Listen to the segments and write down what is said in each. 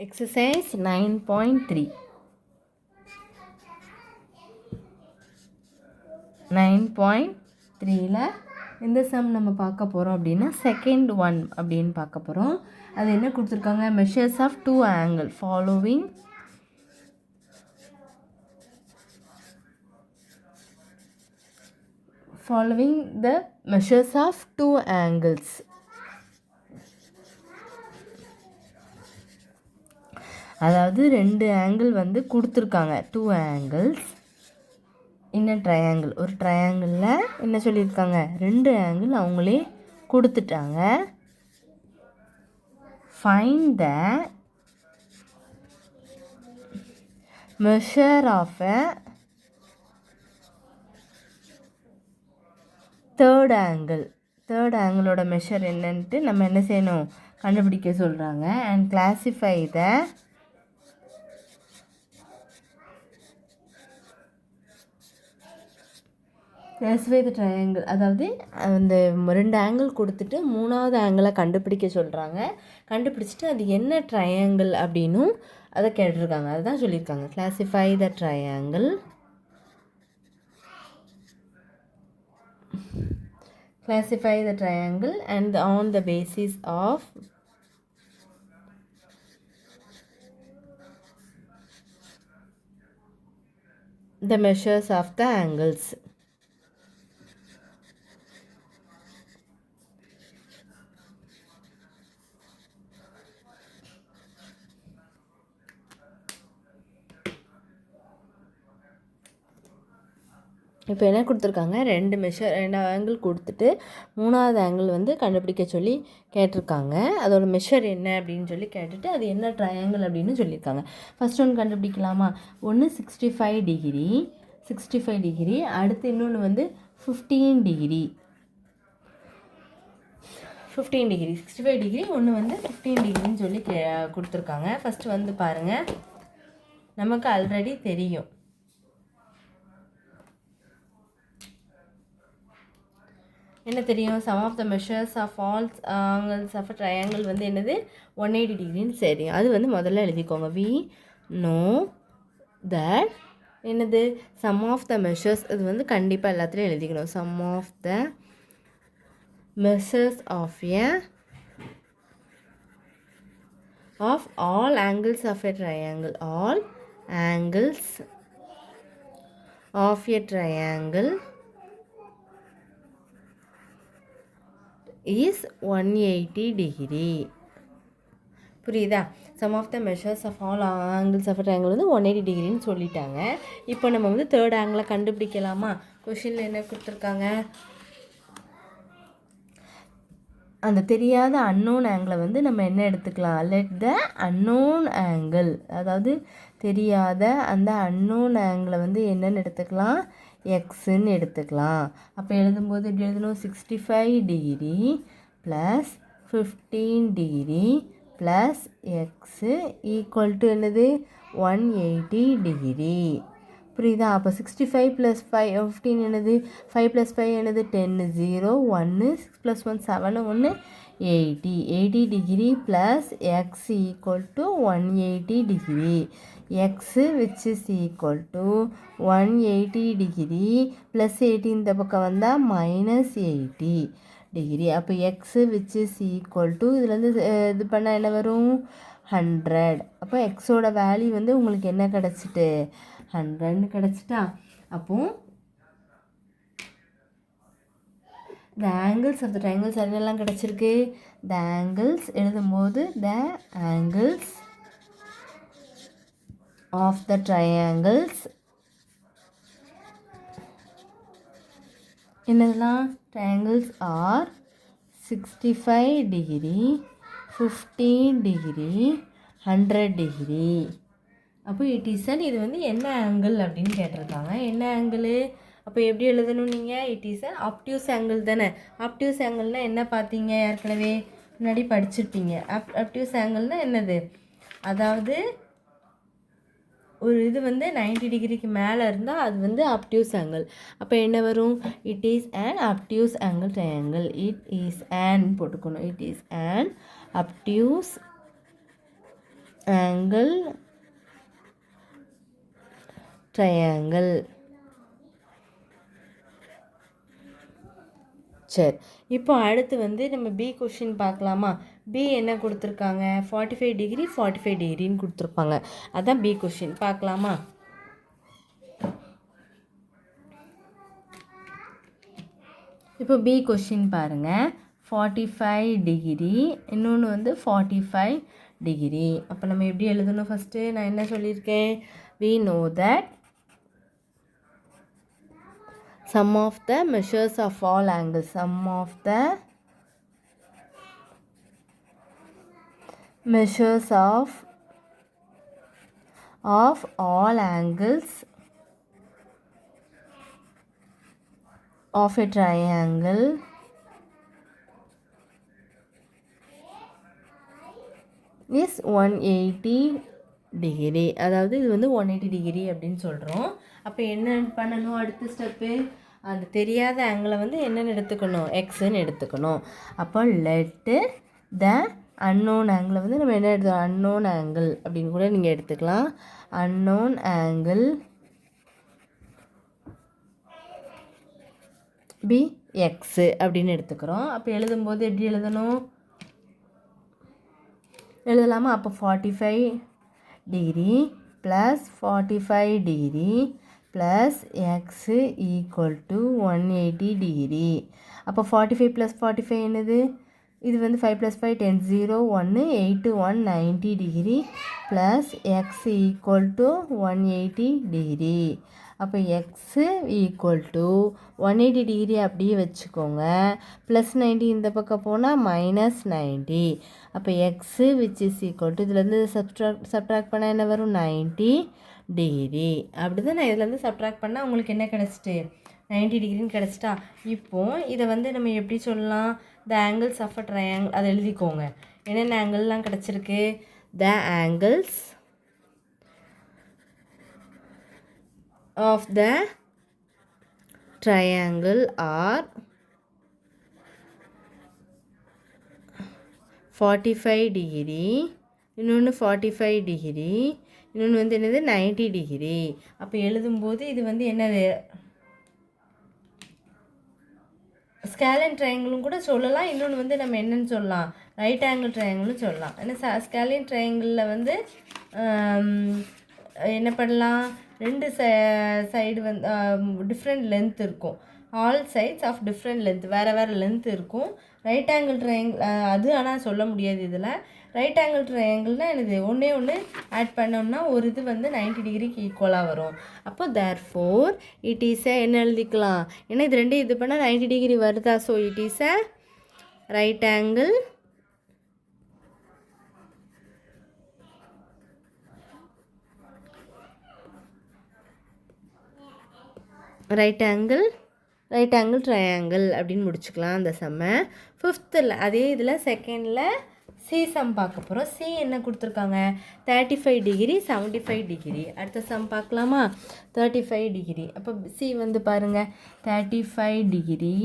Exercise 9.3. 9.3ல இந்த some நம்ம பார்க்க போகிறோம் அப்படின்னா செகண்ட் ஒன் அப்படின்னு பார்க்க போகிறோம். அது என்ன கொடுத்துருக்காங்க, measures of two angle following the measures of two angles. அதாவது ரெண்டு ஆங்கிள் வந்து கொடுத்துருக்காங்க, டூ ஆங்கிள்ஸ் இன் ட்ரையாங்கிள். ஒரு ட்ரையாங்கிளில் என்ன சொல்லியிருக்காங்க, ரெண்டு ஆங்கிள் அவங்களே கொடுத்துட்டாங்க. Find the measure of a third angle. Third ஆங்கிளோட மெஷர் என்னன்ட்டு நம்ம என்ன செய்யணும், கண்டுபிடிக்க சொல்கிறாங்க. And classify the triangle. அதாவது அந்த ரெண்டு ஆங்கிள் கொடுத்துட்டு மூணாவது ஆங்கிளை கண்டுபிடிக்க சொல்கிறாங்க. கண்டுபிடிச்சிட்டு அது என்ன ட்ரையாங்கிள் அப்படின்னும் அதை கேட்டிருக்காங்க. அதுதான் சொல்லியிருக்காங்க, classify the triangle. Classify the triangle and on the basis of the measures of the angles. இப்போ என்ன கொடுத்துருக்காங்க, ரெண்டு ஆங்கிள் கொடுத்துட்டு மூணாவது ஆங்கிள் வந்து கண்டுபிடிக்க சொல்லி கேட்டிருக்காங்க. அதோட மெஷர் என்ன அப்படின்னு சொல்லி கேட்டுட்டு அது என்ன ட்ரையாங்கிள் அப்படின்னு சொல்லியிருக்காங்க. ஃபஸ்ட் ஒன்று கண்டுபிடிக்கலாமா, ஒன்று 65 டிகிரி, அடுத்து இன்னொன்று வந்து 15 டிகிரி. 65 டிகிரி, ஒன்று வந்து 15 டிகிரின்னு சொல்லி கொடுத்துருக்காங்க. ஃபஸ்ட்டு வந்து பாருங்கள், நமக்கு ஆல்ரெடி தெரியும் என்ன தெரியும், sum of the measures of all angles of a triangle வந்து என்னது 180 டிகிரின்னு தெரியும். அது வந்து முதல்ல எழுதிக்கோங்க. வி நோ தட் என்னது சம் ஆஃப் த மெஷர்ஸ், இது வந்து கண்டிப்பாக எல்லாத்துலேயும் எழுதிக்கணும். Sum of the measures of all angles of a triangle. All angles of a triangle is 180 degree. புரியுதா? Sum of the measures of all angles of triangle வந்து 180 டிகிரின்னு சொல்லிட்டாங்க. இப்போ நம்ம வந்து தேர்ட் ஆங்கிளை கண்டுபிடிக்கலாமா? கொஷினில் என்ன கொடுத்துருக்காங்க, அந்த தெரியாத அன்னோன் ஆங்கிளை வந்து நம்ம என்ன எடுத்துக்கலாம், லெட் த அன்னோன் ஆங்கிள். அதாவது தெரியாத அந்த அன்னோன் ஆங்கிளை வந்து என்னென்னு எடுத்துக்கலாம், எக்ஸுன்னு எடுத்துக்கலாம். அப்போ எழுதும்போது எப்படி எழுதணும், 65 degree plus 15 degree plus x equal to என்னது 180 டிகிரி. புரியுதா? அப்போ 65 + 15 என்னது, 5 + 5 என்னது 10, 0, 1, 6 + 1 7, 1 80 degree plus X equal to 180 degree. X which is equal to 180 degree plus 80 இந்த பக்கம் வந்தால் -80 டிகிரி. அப்போ x which is equal to இதுலேருந்து இது பண்ணால் என்ன வரும், 100. அப்போ எக்ஸோட வேல்யூ வந்து உங்களுக்கு என்ன கிடச்சிட்டு, 100ன்னு கிடச்சிட்டா. அப்போது the angles of the triangles என்னெல்லாம் கிடச்சிருக்கு, த ஆங்கிள்ஸ் எழுதும்போது the angles of the triangles என்னதெல்லாம், triangles are 65 degree, 15 degree, 100 degree. அப்போ இட் இஸ் அன், இது வந்து என்ன ஆங்கிள் அப்படின்னு கேட்டிருக்காங்க. என்ன ஆங்கிள், அப்போ எப்படி எழுதணும் நீங்கள், it is an obtuse angle தானே. அப்டியூஸ் ஆங்கிள்னால் என்ன பார்த்தீங்க, ஏற்கனவே முன்னாடி படிச்சிருப்பீங்க. அப்டியூஸ் ஆங்கிள்னால் என்னது, அதாவது ஒரு இது வந்து 90 டிகிரிக்கு மேலே இருந்தால் அது வந்து அப்டியூஸ் ஆங்கிள். அப்போ என்ன வரும், it is an obtuse angle triangle. It is an போட்டுக்கணும், it is an obtuse angle triangle. சரி, இப்போ அடுத்து வந்து நம்ம பி கொஷின் பார்க்கலாமா? பி என்ன கொடுத்துருக்காங்க? 45 டிகிரி 45 டிகிரின்னு கொடுத்துருப்பாங்க. அதான் பி கொஷின் பார்க்கலாமா? இப்போ பி கொஷின் பாருங்கள். 45 டிகிரி, இன்னொன்று வந்து 45 டிகிரி. அப்போ நம்ம எப்படி எழுதணும்? ஃபஸ்ட்டு நான் என்ன சொல்லியிருக்கேன்? we know that sum of the measures of all angles, sum of the measures of all angles of a triangle is 180 degree. அதாவது இது வந்து 180 டிகிரி அப்படின்னு சொல்கிறோம். அப்போ என்ன பண்ணணும்? அடுத்த ஸ்டெப்பு, அந்த தெரியாத ஆங்கிளை வந்து என்னென்னு எடுத்துக்கணும்? எக்ஸுன்னு எடுத்துக்கணும். அப்போ லெட்டு த அன்னோன் ஆங்கிளை வந்து நம்ம என்ன எடுத்துக்கணும்? அன்னோன் ஆங்கிள் அப்படின்னு கூட நீங்கள் எடுத்துக்கலாம். அன்னோன் ஆங்கிள் பி எக்ஸு அப்படின்னு எடுத்துக்கிறோம். அப்போ எழுதும்போது எப்படி எழுதணும்? எழுதலாமா? அப்போ 45 degree plus 45 degree plus x equal to 180 degree. அப்போ 45 ப்ளஸ் 45 என்னது? இது வந்து 5 plus 5 10 0 1 8 1 90 degree plus X equal to 180 degree. அப்போ எக்ஸு ஈக்குவல் டு 180 டிகிரி அப்படியே வச்சுக்கோங்க. ப்ளஸ் 90 இந்த பக்கம் போனால் மைனஸ் 90. அப்போ x which is equal to இதுலேருந்து சப்ட்ராக்ட் பண்ணால் என்ன வரும்? 90 டிகிரி. அப்படி தான் நான் இதுலேருந்து சப்ட்ராக்ட் பண்ணால் உங்களுக்கு என்ன கிடச்சிட்டு? 90 டிகிரின்னு கிடச்சிட்டா? இப்போது இதை வந்து நம்ம எப்படி சொல்லலாம்? The angles of a triangle, அதை எழுதிக்கோங்க. என்னென்ன ஆங்கிள்லாம் கிடச்சிருக்கு? The angles of the triangle are 45 degree, இன்னொன்று 45 டிகிரி, இன்னொன்று வந்து என்னது? 90 டிகிரி. அப்போ எழுதும்போது இது வந்து என்னது? ஸ்கேலின் ட்ரையாங்கிளும் கூட சொல்லலாம். இன்னொன்று வந்து நம்ம என்னென்னு சொல்லலாம்? ரைட் ஆங்கிள் ட்ரையாங்கிள்னு சொல்லலாம். ஏன்னா ஸ்கேலின் ட்ரையாங்கிளில் வந்து என்ன பண்ணலாம்? ரெண்டு சைடு வந்து டிஃப்ரெண்ட் லென்த் இருக்கும். All sides of different length, வேறு வேறு லென்த் இருக்கும். ரைட் ஆங்கிள் ட்ரையாங்கிள் அது ஆனால் சொல்ல முடியாது இதில். ரைட் ஆங்கிள் ட்ரையாங்கிள்னால் என்னது? ஒன்றே ஒன்று ஆட் பண்ணோம்னா ஒரு இது வந்து 90 டிகிரிக்கு ஈக்குவலாக வரும். அப்போ தேர்ஃபோர் இட் இஸ் எ என்ன எழுதிக்கலாம்? ஏன்னா இது ரெண்டு இது பண்ணால் 90 டிகிரி வருதா? So it is a right angle right angle triangle அப்படின்னு முடிச்சுக்கலாம் அந்த சம்மை. ஃபிஃப்த்தில் அதே இதில் செகண்டில் சி சம் பார்க்க போகிறோம். சி என்ன கொடுத்துருக்காங்க? 35 டிகிரி 75 டிகிரி. அடுத்த சம் பார்க்கலாமா? 35 டிகிரி. அப்போ சி வந்து பாருங்கள், 35 டிகிரி,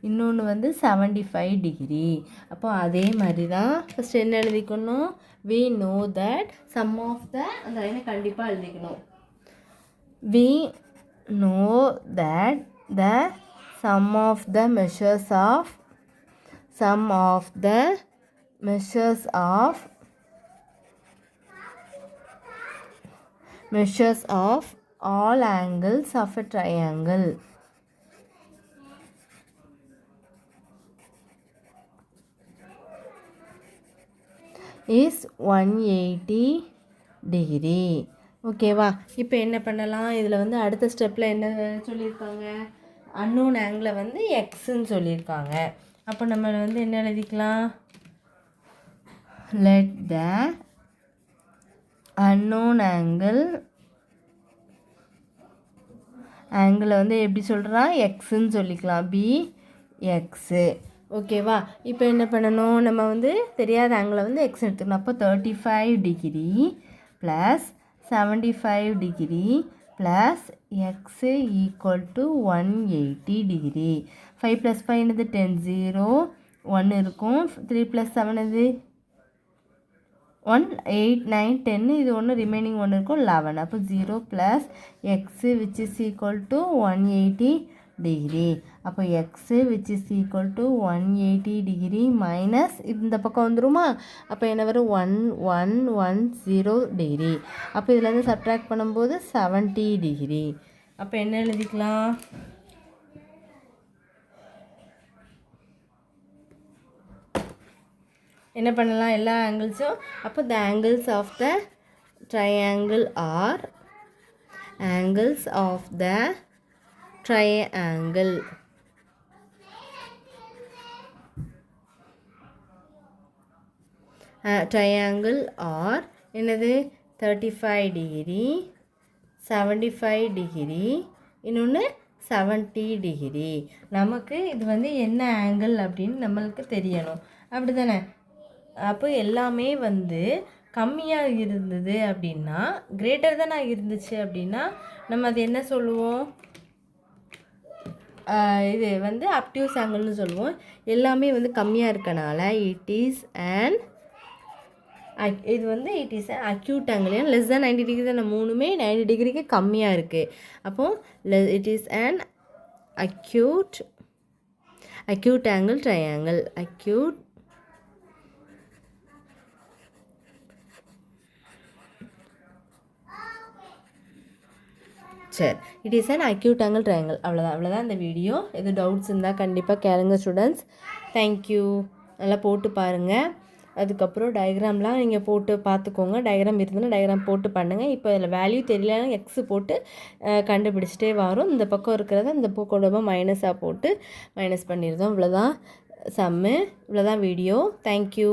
இன்னொன்று வந்து 75 டிகிரி. அப்போ அதே மாதிரி தான் ஃபஸ்ட் என்ன எழுதிக்கணும்? we know that sum of the அந்த லைனை கண்டிப்பாக எழுதிக்கணும். we know that the sum of the measures of all angles of a triangle is 180 degree. ஓகேவா? இப்போ என்ன பண்ணலாம்? இதில் வந்து அடுத்த ஸ்டெப்பில் என்ன சொல்லியிருக்காங்க? அன்னோன் ஆங்கிளை வந்து எக்ஸுன்னு சொல்லியிருக்காங்க. அப்போ நம்ம வந்து என்ன எழுதிக்கலாம்? லெட் த அன்னோன் ஆங்கிளை வந்து எப்படி சொல்கிறான்? எக்ஸுன்னு சொல்லிக்கலாம். B X. ஓகேவா? இப்போ என்ன பண்ணணும்? நம்ம வந்து தெரியாத ஆங்கிளை வந்து எக்ஸ் எடுத்துக்கணும். அப்போ 35 degree plus 75 degree plus x equal to 180 degree. 5 plus 5 என்னது? 10 0 1 இருக்கும். 3 + 7 இது 1 8 9 10 இது ஒன்று ரிமைனிங் ஒன்று இருக்கும் 11. அப்போ 0 plus x which is equal to 180 degree. அப்போ x which is equal to 180 degree minus இந்த பக்கம் வந்துருமா? அப்போ என்ன வரும்? 1110 டிகிரி. அப்போ இதில் வந்து சப்ட்ராக்ட் பண்ணும்போது 70 டிகிரி. அப்போ என்ன எழுதிக்கலாம்? என்ன பண்ணலாம் எல்லா ஆங்கிள்ஸும்? அப்போ the angles of the triangle are angles of the triangle. Triangle are என்னது 35 டிகிரி 75 டிகிரி இன்னொன்று 70 டிகிரி. நமக்கு இது வந்து என்ன ஆங்கிள் அப்படின்னு நம்மளுக்கு தெரியணும், அப்படி தானே? அப்போ எல்லாமே வந்து கம்மியாக இருந்தது அப்படின்னா, கிரேட்டர் தானே இருந்துச்சு அப்படின்னா நம்ம அது என்ன சொல்லுவோம்? இது வந்து அப்டியூஸ் ஆங்கிள்னு சொல்லுவோம். எல்லாமே வந்து கம்மியாக இருக்கனால இட் இஸ் அண்ட் இது வந்து இட் இஸ் அக்யூட் ஆங்கிள். ஏன்னா லெஸ் தேன் 90 டிகிரி தானே, மூணுமே 90 டிகிரிக்கு கம்மியாக இருக்குது. அப்போது it is and acute angle triangle. சரி, it is an acute angle triangle. அவ்வளோதான் இந்த வீடியோ. எது டவுட்ஸ் இருந்தால் கண்டிப்பாக கேளுங்க ஸ்டூடெண்ட்ஸ். தேங்க்யூ. நல்லா போட்டு பாருங்கள். அதுக்கப்புறம் டயக்ராம்லாம் நீங்கள் போட்டு பார்த்துக்கோங்க. டயக்ராம் இருந்ததுன்னா டயக்ராம் போட்டு பண்ணுங்கள். இப்போ இதில் வேல்யூ தெரியலன்னா எக்ஸு போட்டு கண்டுபிடிச்சிட்டே வரும். இந்த பக்கம் இருக்கிறத இந்த பக்கம் மைனஸாக போட்டு மைனஸ் பண்ணிடுறோம். இவ்வளோதான் சம்மு, இவ்வளோதான் வீடியோ. தேங்க்யூ.